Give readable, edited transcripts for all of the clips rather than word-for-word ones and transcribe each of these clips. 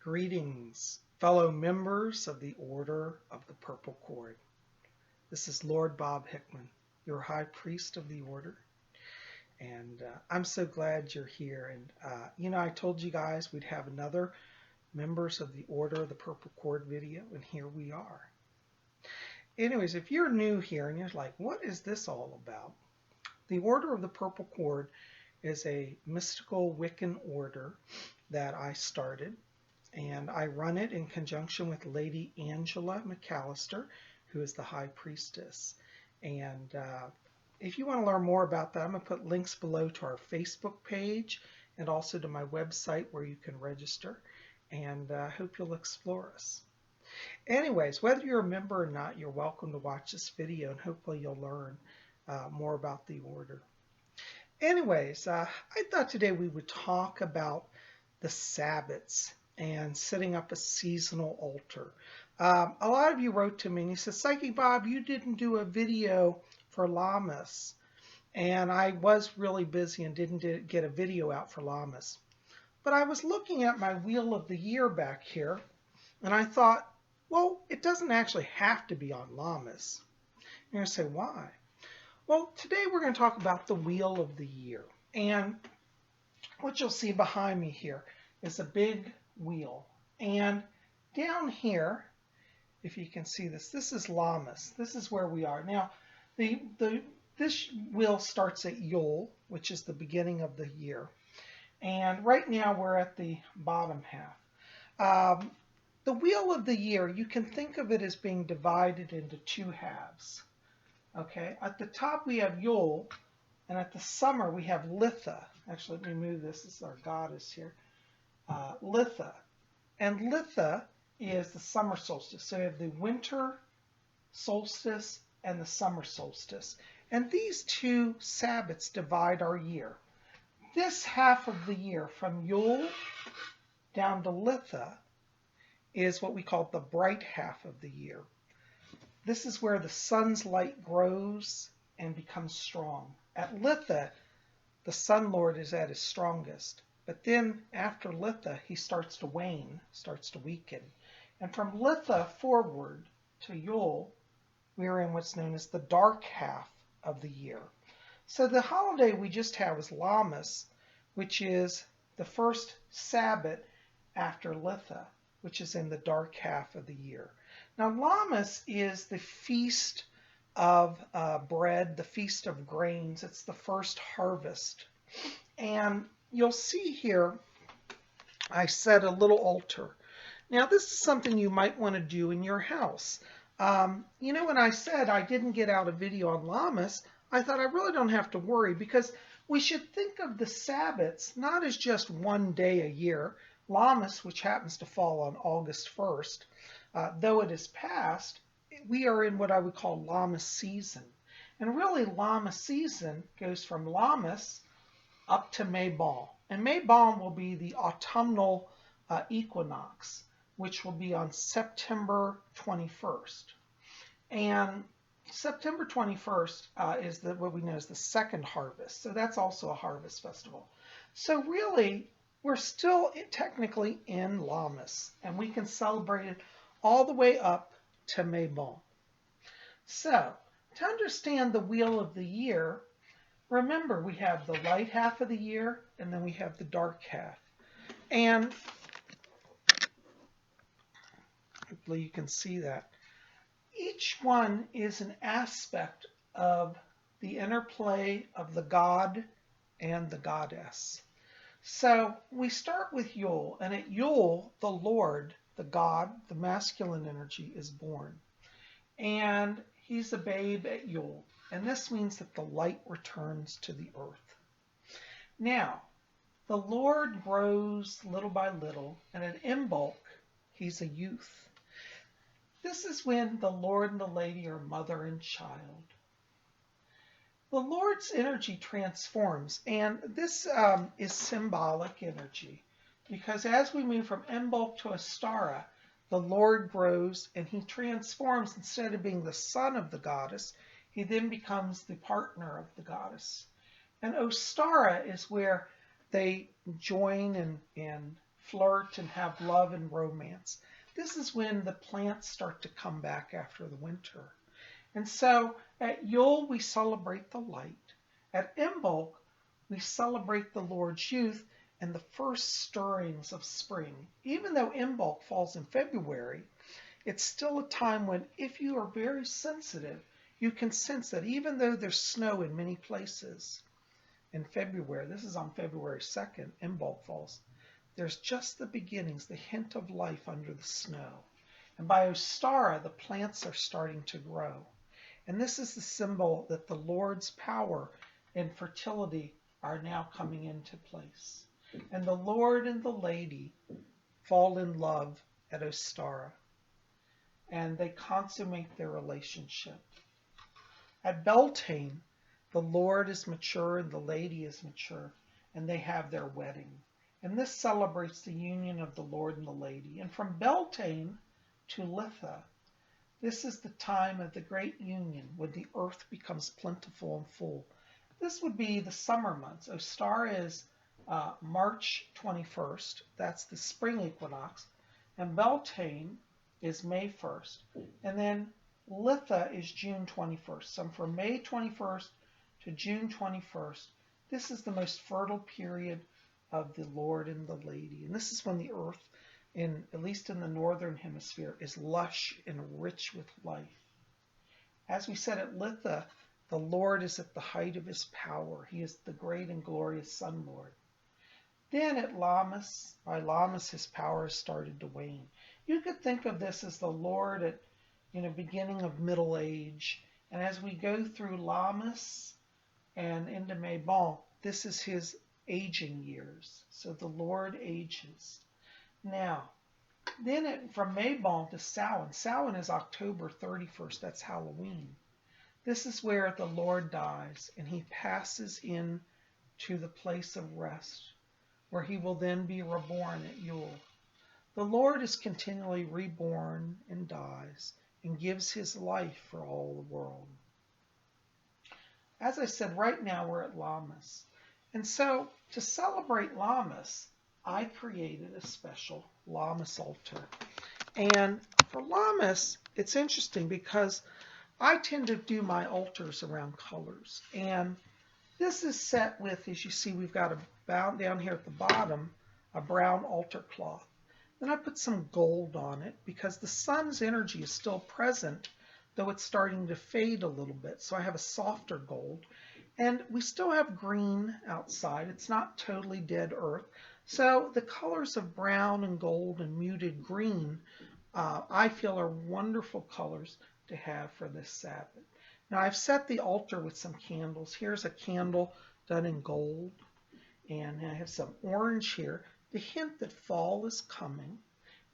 Greetings, fellow members of the Order of the Purple Cord. This is Lord Bob Hickman, your High Priest of the Order, and I'm so glad you're here. And I told you guys we'd have another Members of the Order of the Purple Cord video, and here we are. Anyways, if you're new here and you're like, what is this all about? The Order of the Purple Cord is a mystical Wiccan order that I started. And I run it in conjunction with Lady Angela McAllister, who is the High Priestess. And if you want to learn more about that, I'm going to put links below to our Facebook page and also to my website where you can register. And I hope you'll explore us. Anyways, whether you're a member or not, you're welcome to watch this video, and hopefully you'll learn more about the order. Anyways, I thought today we would talk about the Sabbats and setting up a seasonal altar. A lot of you wrote to me and you said, Psychic Bob, you didn't do a video for Lammas. And I was really busy and didn't get a video out for Lammas. But I was looking at my Wheel of the Year back here, and I thought, well, it doesn't actually have to be on Lammas. You're going to say, why? Well, today we're going to talk about the Wheel of the Year. And what you'll see behind me here is a big wheel. And down here, if you can see this, this is Lammas. This is where we are. Now, this wheel starts at Yule, which is the beginning of the year. And right now we're at the bottom half. The Wheel of the Year, you can think of it as being divided into two halves. Okay, at the top we have Yule, and at the summer we have Litha. Actually, let me move this. This is our goddess here. Litha. And Litha is the summer solstice. So you have the winter solstice and the summer solstice. And these two Sabbats divide our year. This half of the year, from Yule down to Litha, is what we call the bright half of the year. This is where the sun's light grows and becomes strong. At Litha, the Sun Lord is at his strongest. But then after Litha, he starts to wane, starts to weaken. And from Litha forward to Yule, we're in what's known as the dark half of the year. So the holiday we just had was Lammas, which is the first Sabbat after Litha, which is in the dark half of the year. Now Lammas is the feast of bread, the feast of grains. It's the first harvest. And you'll see here, I set a little altar. Now this is something you might want to do in your house. When I said I didn't get out a video on Lammas, I thought I really don't have to worry, because we should think of the Sabbats not as just one day a year. Lammas, which happens to fall on August 1st, though it is past, we are in what I would call Lammas season. And really Lammas season goes from Lammas up to Mabon. And Mabon will be the autumnal equinox, which will be on September 21st. And September 21st is what we know as the second harvest. So that's also a harvest festival. So really, we're still technically in Lammas, and we can celebrate it all the way up to Mabon. So, to understand the Wheel of the Year, remember we have the light half of the year, and then we have the dark half. And hopefully you can see that. Each one is an aspect of the interplay of the god and the goddess. So we start with Yule, and at Yule, the Lord, the god, the masculine energy, is born. And he's a babe at Yule, and this means that the light returns to the earth. Now, the Lord grows little by little, and at Imbolc, he's a youth. This is when the Lord and the Lady are mother and child. The Lord's energy transforms, and this is symbolic energy, because as we move from Imbolc to Ostara, the Lord grows and he transforms. Instead of being the son of the goddess, he then becomes the partner of the goddess. And Ostara is where they join and flirt and have love and romance. This is when the plants start to come back after the winter. And so at Yule, we celebrate the light. At Imbolc, we celebrate the Lord's youth and the first stirrings of spring. Even though Imbolc falls in February, it's still a time when, if you are very sensitive, you can sense that even though there's snow in many places in February, this is on February 2nd, Imbolc falls, there's just the beginnings, the hint of life under the snow. And by Ostara, the plants are starting to grow. And this is the symbol that the Lord's power and fertility are now coming into place. And the Lord and the lady fall in love at Ostara, and they consummate their relationship. At Beltane, the Lord is mature and the lady is mature, and they have their wedding. And this celebrates the union of the Lord and the lady. And from Beltane to Litha, this is the time of the great union when the earth becomes plentiful and full. This would be the summer months. Ostara is March 21st. That's the spring equinox. And Beltane is May 1st. And then Litha is June 21st. So from May 21st to June 21st, this is the most fertile period of the Lord and the lady. And this is when the earth, at least in the northern hemisphere, is lush and rich with life. As we said at Litha, the Lord is at the height of his power. He is the great and glorious Sun Lord. Then at Lammas, by Lammas, his power has started to wane. You could think of this as the Lord at beginning of middle age. And as we go through Lammas and into Mabon, this is his aging years. So the Lord ages. Now, then from Mabon to Samhain. Samhain is October 31st. That's Halloween. This is where the Lord dies, and he passes in to the place of rest, where he will then be reborn at Yule. The Lord is continually reborn and dies and gives his life for all the world. As I said, right now we're at Lammas. And so to celebrate Lammas, I created a special Lammas altar. And for Lammas, it's interesting because I tend to do my altars around colors. And this is set with, as you see, we've got down here at the bottom, a brown altar cloth. Then I put some gold on it because the sun's energy is still present, though it's starting to fade a little bit. So I have a softer gold. And we still have green outside. It's not totally dead earth. So the colors of brown and gold and muted green, I feel are wonderful colors to have for this Sabbath. Now I've set the altar with some candles. Here's a candle done in gold. And I have some orange here, the hint that fall is coming,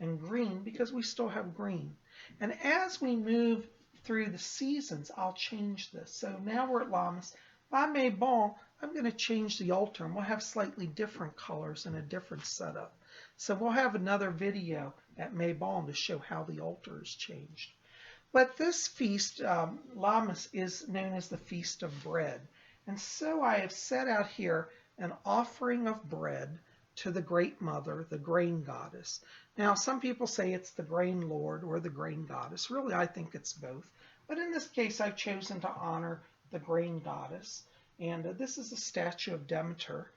and green because we still have green. And as we move through the seasons, I'll change this. So now we're at Lammas. By Mabon, I'm going to change the altar, and we'll have slightly different colors and a different setup. So we'll have another video at Mabon to show how the altar is changed. But this feast, Lammas, is known as the Feast of Bread. And so I have set out here an offering of bread to the Great Mother, the Grain Goddess. Now, some people say it's the Grain Lord or the Grain Goddess. Really, I think it's both. But in this case, I've chosen to honor the Grain Goddess. And this is a statue of Demeter,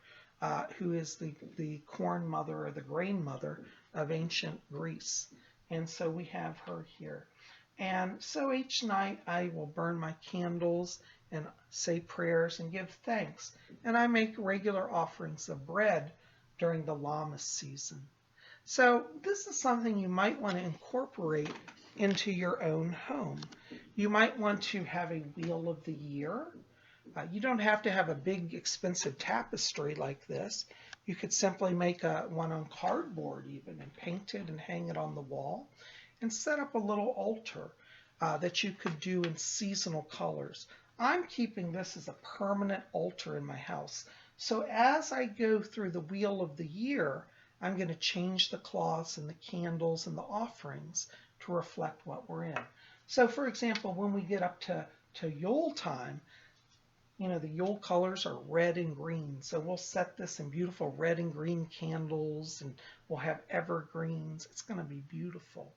who is the corn mother or the grain mother of ancient Greece. And so we have her here. And so each night I will burn my candles and say prayers and give thanks. And I make regular offerings of bread during the Lammas season. So this is something you might want to incorporate into your own home. You might want to have a wheel of the year. You don't have to have a big expensive tapestry like this. You could simply make one on cardboard even and paint it and hang it on the wall and set up a little altar that you could do in seasonal colors. I'm keeping this as a permanent altar in my house. So as I go through the wheel of the year, I'm going to change the cloths and the candles and the offerings to reflect what we're in. So for example, when we get up to Yule time, You know, the Yule colors are red and green. So we'll set this in beautiful red and green candles, and we'll have evergreens. It's going to be beautiful.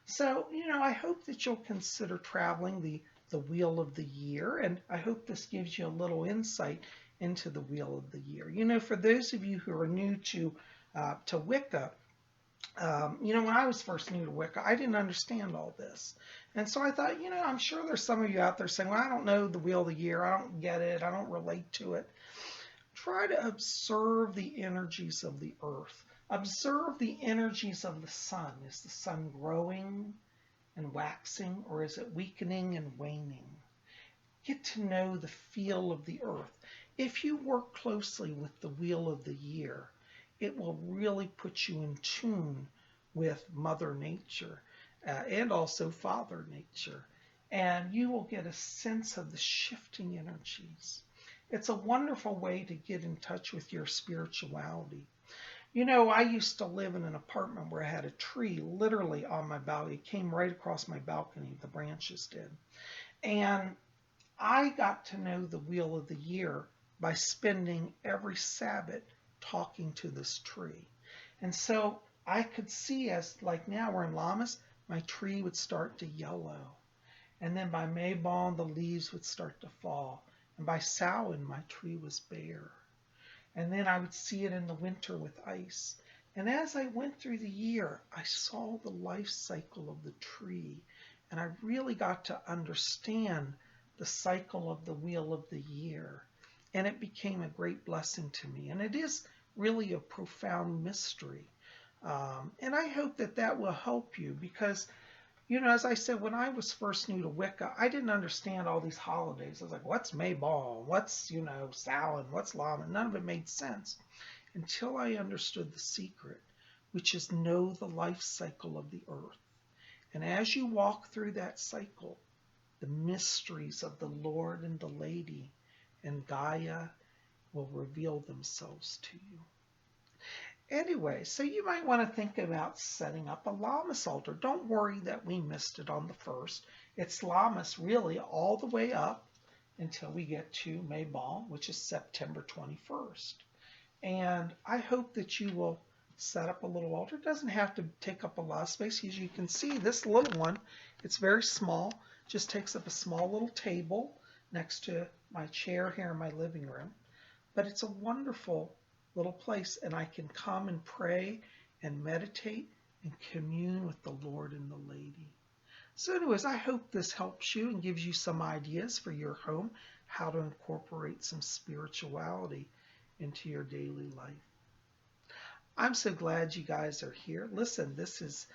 So, you know, I hope that you'll consider traveling the Wheel of the Year, and I hope this gives you a little insight into the Wheel of the Year. You know, for those of you who are new to Wicca, you know, when I was first new to Wicca, I didn't understand all this. And so I thought, you know, I'm sure there's some of you out there saying, well, I don't know the Wheel of the Year. I don't get it. I don't relate to it. Try to observe the energies of the earth. Observe the energies of the sun. Is the sun growing and waxing, or is it weakening and waning? Get to know the feel of the earth. If you work closely with the Wheel of the Year, it will really put you in tune with Mother Nature and also Father Nature. And you will get a sense of the shifting energies. It's a wonderful way to get in touch with your spirituality. You know, I used to live in an apartment where I had a tree literally on my balcony. It came right across my balcony, the branches did. And I got to know the Wheel of the Year by spending every Sabbath talking to this tree. And so I could see, as like now we're in Lammas, my tree would start to yellow. And then by Mabon, the leaves would start to fall. And by Samhain, my tree was bare. And then I would see it in the winter with ice. And as I went through the year, I saw the life cycle of the tree. And I really got to understand the cycle of the Wheel of the Year. And it became a great blessing to me. And it is really a profound mystery. And I hope that that will help you because, you know, as I said, when I was first new to Wicca, I didn't understand all these holidays. I was like, what's Mabon? What's, you know, Samhain? What's Lammas? None of it made sense until I understood the secret, which is know the life cycle of the earth. And as you walk through that cycle, the mysteries of the Lord and the Lady and Gaia will reveal themselves to you. Anyway, so you might want to think about setting up a Lammas altar. Don't worry that we missed it on the 1st. It's Lammas really all the way up until we get to Mabon, which is September 21st. And I hope that you will set up a little altar. It doesn't have to take up a lot of space. As you can see, this little one, it's very small, just takes up a small little table next to my chair here in my living room. But it's a wonderful little place, and I can come and pray and meditate and commune with the Lord and the Lady. So anyways, I hope this helps you and gives you some ideas for your home, how to incorporate some spirituality into your daily life. I'm so glad you guys are here. Listen, this is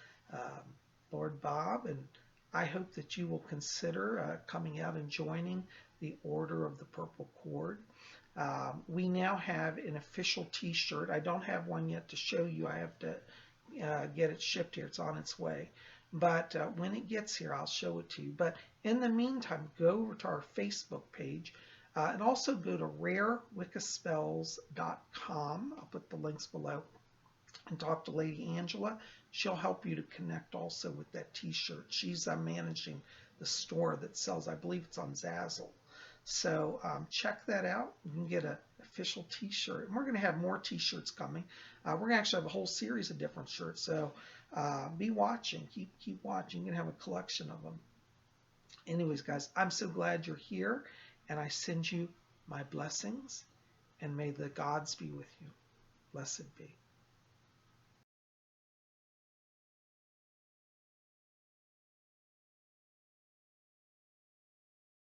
Lord Bob, and I hope that you will consider coming out and joining the Order of the Purple Cord. We now have an official t-shirt. I don't have one yet to show you. I have to get it shipped here. It's on its way. But when it gets here, I'll show it to you. But in the meantime, go over to our Facebook page and also go to rarewiccaspells.com. I'll put the links below. And talk to Lady Angela. She'll help you to connect also with that t-shirt. She's managing the store that sells, I believe it's on Zazzle. So check that out. You can get an official t-shirt. And we're going to have more t-shirts coming. We're going to actually have a whole series of different shirts. So be watching. Keep watching. You're going to have a collection of them. Anyways, guys, I'm so glad you're here. And I send you my blessings. And may the gods be with you. Blessed be.